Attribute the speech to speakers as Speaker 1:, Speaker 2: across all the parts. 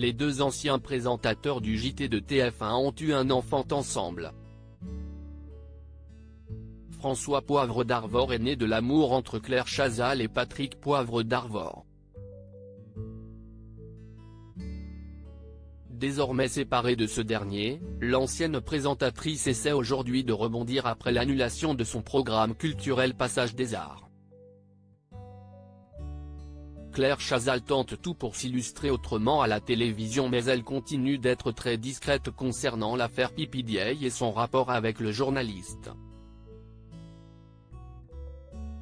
Speaker 1: Les deux anciens présentateurs du JT de TF1 ont eu un enfant ensemble. François Poivre d'Arvor est né de l'amour entre Claire Chazal et Patrick Poivre d'Arvor. Désormais séparée de ce dernier, l'ancienne présentatrice essaie aujourd'hui de rebondir après l'annulation de son programme culturel Passage des Arts. Claire Chazal tente tout pour s'illustrer autrement à la télévision, mais elle continue d'être très discrète concernant l'affaire PPDA et son rapport avec le journaliste.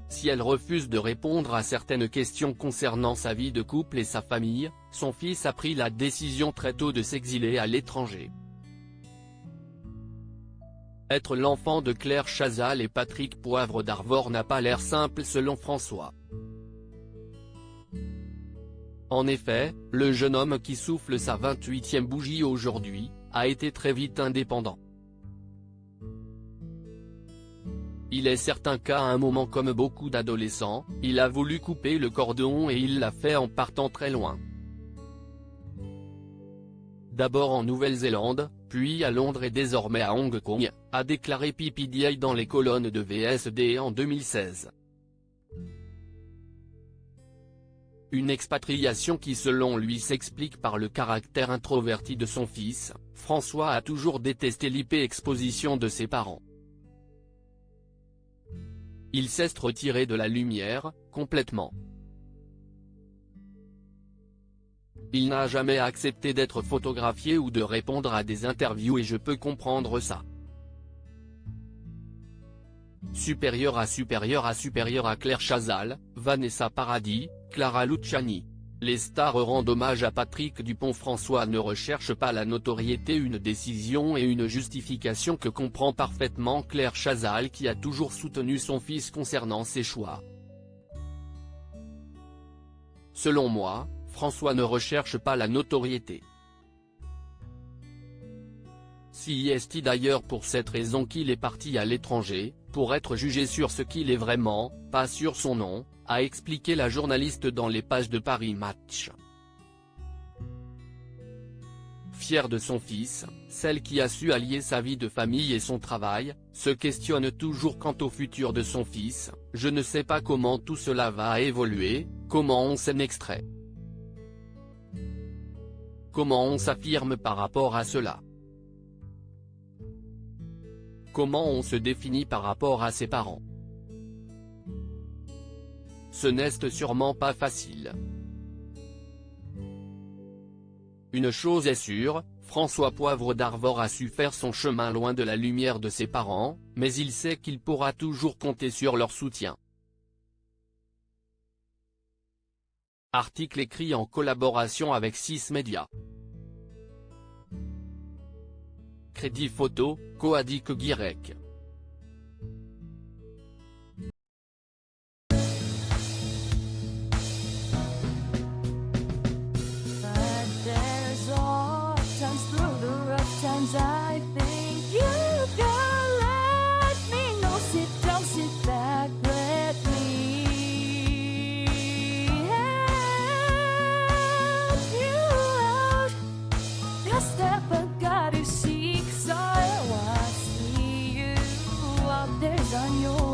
Speaker 1: Si elle refuse de répondre à certaines questions concernant sa vie de couple et sa famille, son fils a pris la décision très tôt de s'exiler à l'étranger. Être l'enfant de Claire Chazal et Patrick Poivre d'Arvor n'a pas l'air simple selon François. En effet, le jeune homme qui souffle sa 28e bougie aujourd'hui, a été très vite indépendant. Il est certain qu'à un moment, comme beaucoup d'adolescents, il a voulu couper le cordon et il l'a fait en partant très loin. D'abord en Nouvelle-Zélande, puis à Londres et désormais à Hong Kong, a déclaré PPDA dans les colonnes de VSD en 2016. Une expatriation qui selon lui s'explique par le caractère introverti de son fils. François a toujours détesté l'hyper-exposition de ses parents. Il s'est retiré de la lumière, complètement. Il n'a jamais accepté d'être photographié ou de répondre à des interviews et je peux comprendre ça. Supérieur à Claire Chazal, Vanessa Paradis, Clara Luciani. Les stars rendent hommage à Patrick Dupont. François ne recherche pas la notoriété, une décision et une justification que comprend parfaitement Claire Chazal qui a toujours soutenu son fils concernant ses choix. Selon moi, François ne recherche pas la notoriété. C'est d'ailleurs pour cette raison qu'il est parti à l'étranger, pour être jugé sur ce qu'il est vraiment, pas sur son nom, a expliqué la journaliste dans les pages de Paris Match. Fière de son fils, celle qui a su allier sa vie de famille et son travail, se questionne toujours quant au futur de son fils. Je ne sais pas comment tout cela va évoluer, comment on s'en extrait. Comment on s'affirme par rapport à cela. Comment on se définit par rapport à ses parents. Ce n'est sûrement pas facile. Une chose est sûre, François Poivre d'Arvor a su faire son chemin loin de la lumière de ses parents, mais il sait qu'il pourra toujours compter sur leur soutien. Article écrit en collaboration avec 6 médias. Crédit photo, Coadic Guirec.
Speaker 2: I think you can let me know. Sit down, sit back, let me help you out. The step I gotta seek, so I see you out there's on your